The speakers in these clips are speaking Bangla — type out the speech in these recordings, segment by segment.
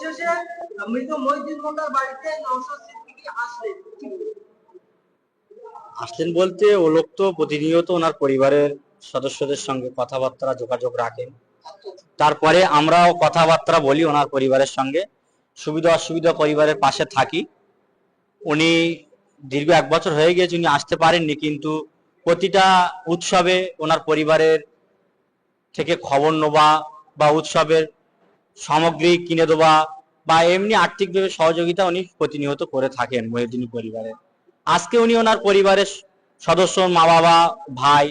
শেষে মৃত মহিউদ্দিন মোল্লার বাড়িতে নওশাদ সিদ্দিকী আসলেন বলতে ও লোক তো প্রতিনিয়ত ওনার পরিবারের সদস্যদের সঙ্গে কথাবার্তা যোগাযোগ রাখেন। তারপরে আমরাও কথাবার্তা বলি ওনার পরিবারের সঙ্গে, সুবিধা অসুবিধা পরিবারের পাশে থাকি। উনি দীর্ঘ 1 বছর হয়ে গিয়েছে উনি আসতে পারেননি, কিন্তু প্রতিটা উৎসবে ওনার পরিবারের থেকে খবর নেওয়া বা উৎসবের সামগ্রী কিনে দেওয়া বা এমনি আর্থিকভাবে সহযোগিতা উনি প্রতিনিয়ত করে থাকেন মহিউদ্দিন পরিবারের। আজকে উনি ওনার পরিবারের সদস্য, মা বাবা, ভাই,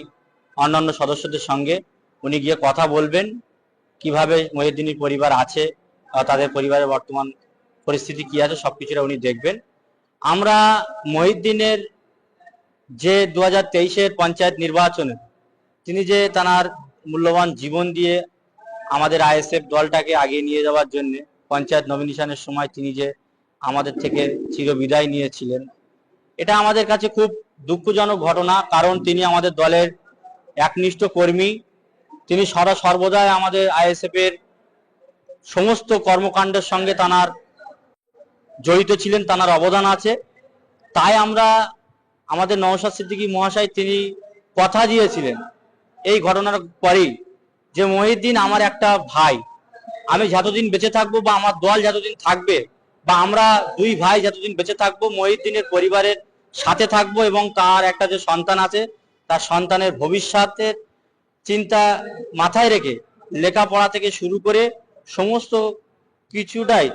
অন্যান্য সদস্যদের সঙ্গে উনি গিয়ে কথা বলবেন কিভাবে মহিউদ্দিনের পরিবার আছে, তাদের পরিবারের বর্তমান পরিস্থিতি কি আছে, সবকিছুটা উনি দেখবেন। আমরা মহিউদ্দিনের যে 2023-এর পঞ্চায়েত নির্বাচনে তিনি যে তার মূল্যবান জীবন দিয়ে আমাদের আইএসএফ দলটাকে আগিয়ে নিয়ে যাওয়ার জন্য পঞ্চায়েত নমিনেশনের সময় তিনি যে আমাদের থেকে চিরবিদায় নিয়েছিলেন, এটা আমাদের কাছে খুব দুঃখজনক ঘটনা। কারণ তিনি আমাদের দলের একনিষ্ঠ কর্মী, তিনি সর্বদাই আমাদের আইএসএফ এর সমস্ত কর্মকাণ্ডের সঙ্গে তার জড়িত ছিলেন, তার অবদান আছে। তাই আমরা আমাদের নওশাদ সিদ্দিকী মহাশয় তিনি কথা দিয়েছিলেন এই ঘটনার পরেই যে মহিউদ্দিন আমার একটা ভাই, আমি যতদিন বেঁচে থাকবো বা আমার দল যতদিন থাকবে বা আমরা 2 ভাই যতদিন বেঁচে থাকবো মহিউদ্দিনের পরিবারের সাথে থাকবো এবং তার একটা যে সন্তান আছে তার সন্তানের ভবিষ্যতের চিন্তা মাথায় রেখে লেখাপড়া থেকে শুরু করে সমস্ত কিছুটাই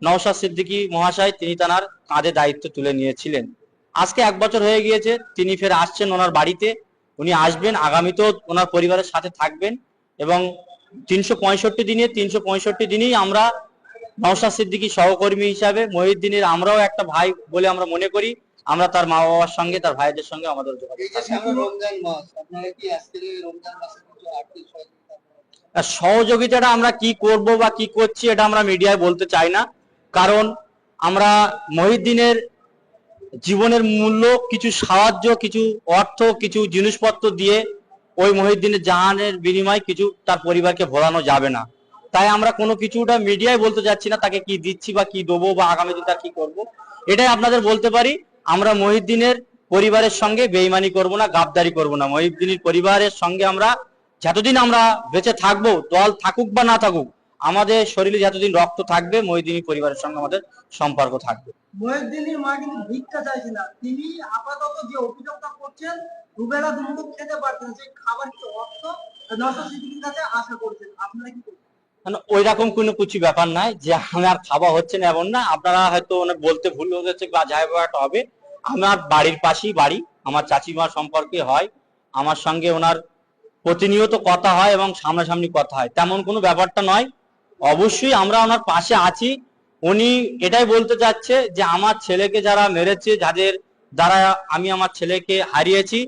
নওশাদ সিদ্দিকী মহাশয় তিনি তার কাঁধে দায়িত্ব তুলে নিয়েছিলেন। আজকে 1 বছর হয়ে গিয়েছে, তিনি ফের আসছেন ওনার বাড়িতে। উনি আসবেন, আগামীতেও ওনার পরিবারের সাথে থাকবেন এবং 365 দিনে 365 দিনই আমরা নওশাদ সিদ্দিকী সহকর্মী হিসাবে মহিউদ্দিনের আমরাও একটা ভাই বলে আমরা মনে করি। আমরা তার মা বাবার সঙ্গে তার ভাইদের সঙ্গে আমাদের সহযোগিতাটা আমরা কি করব বা কি করছি এটা আমরা মিডিয়ায় বলতে চাই না, কারণ আমরা মহিউদ্দিনের জীবনের মূল্য কিছু সাহায্য, কিছু অর্থ, কিছু জিনিসপত্র দিয়ে ওই মহিউদ্দিনের জাহানের বিনিময়ে কিছু তার পরিবারকে ভোলানো যাবে না। তাই আমরা কোনো কিছুটা মিডিয়ায় বলতে যাচ্ছি না তাকে কি দিচ্ছি বা কি দেবো বা আগামী দিন তার কি করবো। এটাই আপনাদের বলতে পারি, আমরা মহিউদ্দিনের পরিবারের সঙ্গে বেইমানি করব না, গাদ্দারি করব না। মহিউদ্দিনের পরিবারের সঙ্গে আমরা যতদিন আমরা বেঁচে থাকবো, দল থাকুক বা না থাকুক, আমাদের শরীরে যতদিন রক্ত থাকবে মহিউদ্দিনের পরিবারের সঙ্গে আমাদের সম্পর্ক থাকবে। মহিউদ্দিনের মা কিন্তু ভিক্ষা চাইছে না, তিনি আপাতত যে অভিযোগটা করছেন দুবেলা দুমুঠো খেতে পারছেন, সেই খাবার কি অর্থ নওশাদ সিদ্দিকীর কাছে আশা করছেন, আপনারা কি করছেন? ওই রকম কোনো কিছু ব্যাপার নাই যে আমার খাওয়া হচ্ছে না, এমন না। আপনারা হয়তো অনেক বলতে ভুল হয়ে গেছে বা যাই একটা হবে। আমার বাড়ির পাশেই বাড়ি, আমার চাচিমা সম্পর্কে হয়, আমার সঙ্গে ওনার প্রতিনিয়ত কথা হয় এবং সামনাসামনি কথা হয়, তেমন কোনো ব্যাপারটা নয়। অবশ্যই আমরা ওনার পাশে আছি। উনি এটাই বলতে চাচ্ছে যে আমার ছেলেকে যারা মেরেছে, যাদের দ্বারা আমি আমার ছেলেকে হারিয়েছি,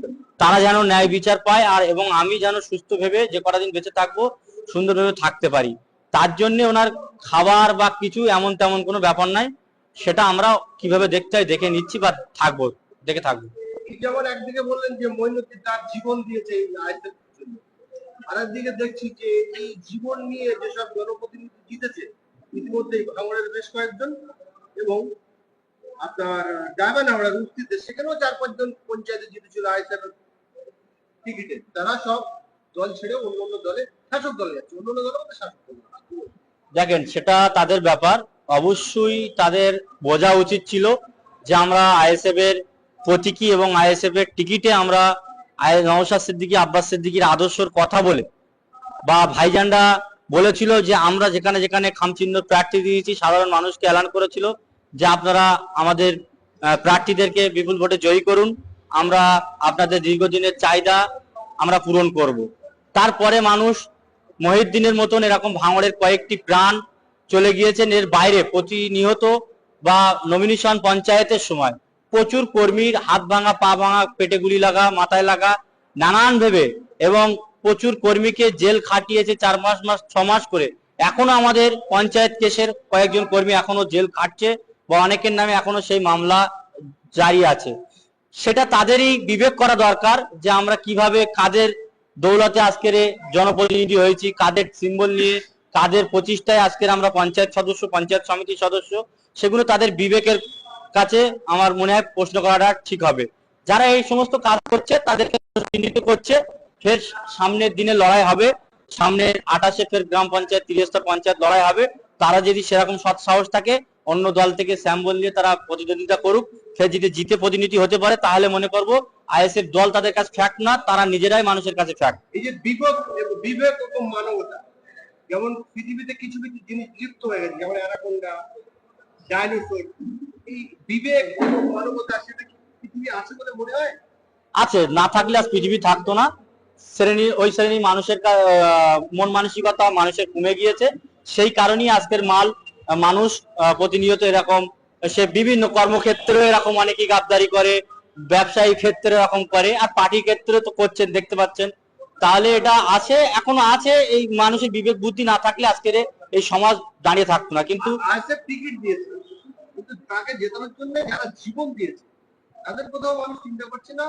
তারা যেন ন্যায় বিচার পায় আর এবং আমি যেন সুস্থ ভেবে যে কটা দিন বেঁচে থাকবো সুন্দরভাবে থাকতে পারি। তার জন্য ওনার খাবার বা কিছু এমন তেমন কোনো ব্যাপার নাই, সেটা আমরা কিভাবে দেখতে হয় দেখে নিচ্ছি বা থাকবো, দেখে থাকবো। যেমন একদিকে বললেন যে মঈনুদ্দিন তার জীবন দিয়েছে এই আইএসএফ এর জন্য, আর একদিকে দেখছি যে এই জীবন নিয়ে যেসব জনপ্রতিনিধি জিতেছে ইতিমধ্যেই ভাঙড়ের বেশ কয়েকজন এবং আপনার ডায়মন্ডহাওড়ার উস্তিতে সেখানেও 4-5 জন পঞ্চায়েতে জিতেছিল আইএসএফ এর টিকিটে, তারা সব দল ছেড়ে অন্য অন্য দলে শাসক দলে যাচ্ছে, অন্য অন্য দলের মধ্যে শাসক দল। দেখেন সেটা তাদের ব্যাপার, অবশ্যই তাদের বোঝা উচিত ছিল যে আমরা আইএসএফ এর প্রতীকী এবং আইএসএফ এর টিকিটে আমরা নওশাদ সিদ্দিকী, আব্বাস সিদ্দিকীর আদর্শের কথা বলে বা ভাইজানরা বলেছিল যে আমরা যেখানে যেখানে খামচিহ্ন প্রার্থী দিয়েছি সাধারণ মানুষকে এলান করেছিল যে আপনারা আমাদের প্রার্থীদেরকে বিপুল ভোটে জয়ী করুন, আমরা আপনাদের দীর্ঘদিনের চাহিদা আমরা পূরণ করব। তারপরে মানুষ মহিউদ্দিনের মতন এরকম ভাঙড়ের কয়েকটি প্রাণ চলে গিয়েছেন। এর বাইরে প্রতিনিয়ত বা নমিনেশন পঞ্চায়েতের সময় প্রচুর কর্মীর হাত ভাঙা, পা ভাঙা, পেটে গুলি লাগা, মাথায় লাগা, নানান ভেবে এবং প্রচুর কর্মীকে জেল খাটিয়েছে 4 মাস 6 মাস করে। এখনো আমাদের পঞ্চায়েত কেসের কয়েকজন কর্মী এখনো জেল খাটছে বা অনেকের নামে এখনো সেই মামলা জারি আছে। সেটা তাদেরই বিবেক করা দরকার যে আমরা কিভাবে কাদের দৌলতে আজকের জনপ্রতিনিধি হয়েছি, কাদের সিম্বল নিয়ে, তাদের প্রচেষ্টায় আজকের আমরা পঞ্চায়েত সদস্য, পঞ্চায়েত সমিতির সদস্য, সেগুলো তাদের বিবেকের কাছে আমার মনে হয় প্রশ্ন করাটা ঠিক হবে। যারা এই সমস্ত কাজ করছে তাদেরকে চিহ্নিত করছে, ফের সামনের দিনে লড়াই হবে, সামনে 28-এ ফের গ্রাম পঞ্চায়েত, 30টা পঞ্চায়েত লড়াই হবে। তারা যদি সেরকম সৎ সাহস থাকে, অন্য দল থেকে স্যাম্বল নিয়ে তারা প্রতিদ্বন্দ্বিতা করুক, ফের যদি জিতে প্রতিনিধি হতে পারে, তাহলে মনে করবো আইএসএফ দল তাদের কাছে ফ্যাক্ট না, তারা নিজেরাই মানুষের কাছে ফ্যাক্ট। এই যে বিবেক এবং মানবতা, যেমন পৃথিবীতে কিছু কিছু জিনিস লিপ্ত হয়ে গেছে, যেমন অ্যানাকোন্ডা, ডাইনোসর, এই বিবেক এবং মানবতা সেটা কি পৃথিবী আছে বলে মনে হয়? আছে, না থাকলে আজ পৃথিবী থাকতো না। ওই শ্রেণীর মানুষের মন মানসিকতা মানুষের কমে গিয়েছে। সেই কারণেই আজকের মানুষ প্রতিনিয়ত এরকম, সে বিভিন্ন কর্মক্ষেত্রে এরকম অনেকেই গাদ্দারি করে, ব্যবসায়ী ক্ষেত্রে এরকম করে, আর পার্টি ক্ষেত্রে তো করছেন, দেখতে পাচ্ছেন। তাহলে এটা আছে, এখনো আছে। এই মানুষের বিবেক বুদ্ধি না থাকলে আজকের এই সমাজ দাঁড়িয়ে থাকতো না। কিন্তু আইএসএফ টিকিট দিয়েছে, কিন্তু তাকে জেতানোর জন্য যারা জীবন দিয়েছে তাদের কোথাও মানুষ চিন্তা করছে না।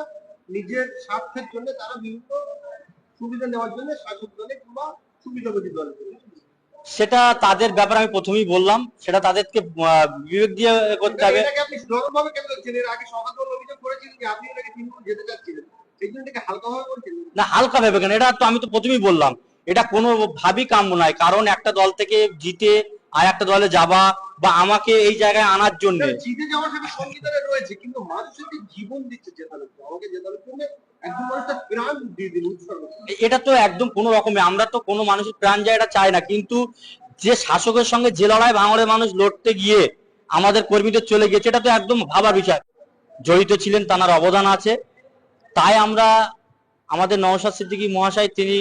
নিজের স্বার্থের জন্য তারা বিভিন্ন সুবিধা নেওয়ার জন্য শাসক দলে কিংবা সুবিধাবাদী দলে। সেটা তাদের ব্যাপারে আমি প্রথমেই বললাম, সেটা তাদেরকে বিবেক দিয়ে করতে হবে। এটাকে আপনি নরমভাবে কেন করছেন? এর আগে সকাল অভিযোগ করেছিলেন যে আপনি এটাকে তৃণমূল যেতে চাচ্ছিলেন, সেই জন্য এটাকে হালকাভাবে বলছেন। না, হালকা ভেবে কেন? এটা তো আমি তো প্রথমেই বললাম, এটা কোনো ভাবই কাম্য নয়। কারণ একটা দল থেকে জিতে আর একটা দলে যাবা, বা আমাকে এই জায়গায় আনার জন্য, জিতে যাওয়ার সেটা সংবিধানে রয়েছে, কিন্তু মানুষের যে জীবন দিচ্ছে জেতানোর জন্য, আমাকে জেতানোর জন্য একজন মানুষ তার প্রাণ দিয়ে দিল, উৎসর্গ। এটা তো একদম কোনো রকমে, আমরা তো কোনো মানুষের প্রাণ যায় এটা চাই না। কিন্তু যে শাসকের সঙ্গে যে লড়াই ভাঙড়ের মানুষ লড়তে গিয়ে আমাদের কর্মীদের চলে গিয়েছে, এটা তো একদম ভাবার বিষয়। জড়িত ছিলেন, তার অবদান আছে। তাই আমরা, আমাদের নওশাদ সিদ্দিকী মহাশয় তিনি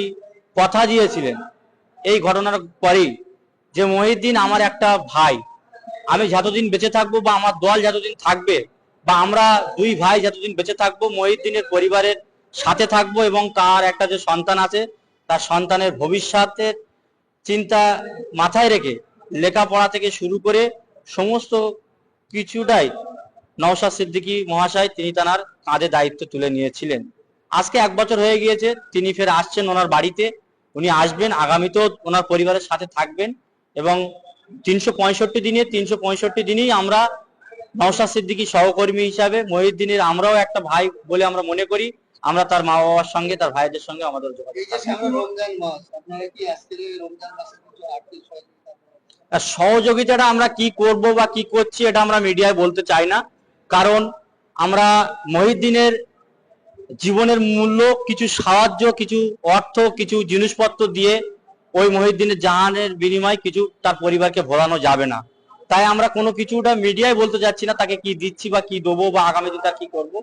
কথা দিয়েছিলেন এই ঘটনার পরেই, যে মহিউদ্দিন আমার একটা ভাই, আমি যতদিন বেঁচে থাকবো, বা আমার দল যতদিন থাকবে, বা আমরা দুই ভাই যতদিন বেঁচে থাকবো, মহিউদ্দিনের পরিবারের সাথে থাকবো, এবং তার একটা যে সন্তান আছে, তার সন্তানের ভবিষ্যতের চিন্তা মাথায় রেখে লেখাপড়া থেকে শুরু করে সমস্ত কিছুটাই নওশাদ সিদ্দিকী মহাশয় তিনি তার কাঁধে দায়িত্ব তুলে নিয়েছিলেন। আজকে 1 বছর হয়ে গিয়েছে, তিনি ফের আসছেন ওনার বাড়িতে। উনি আসবেন, আগামীতেও ওনার পরিবারের সাথে থাকবেন, এবং 365 দিনেই আমরা নওশাদ সিদ্দিকী সহকর্মী হিসাবে মহিউদ্দিনের আমরাও একটা ভাই বলে আমরা মনে করি। আমরা তার মা বাবার সঙ্গে, তার ভাইদের সঙ্গে আমাদের যোগাযোগ। এই যে সামনে রমজান মাস, আপনারা কি আজকের এই রমজান মাসে কিছু আর্থিক সহযোগিতা? সহযোগিতাটা আমরা কি করব বা কি করছি এটা আমরা মিডিয়ায় বলতে চাই না। কারণ আমরা মহিউদ্দিনের জীবনের মূল্য, কিছু সাহায্য, কিছু অর্থ, কিছু জিনিসপত্র দিয়ে ওই মহিউদ্দিনের জাহানের বিনিময়ে কিছু তার পরিবারকে ভোলানো যাবে না। তাই আমরা কোনো কিছুটা মিডিয়ায় বলতে যাচ্ছি না, তাকে কি দিচ্ছি বা কি দেবো বা আগামী দিন তার কি করবো।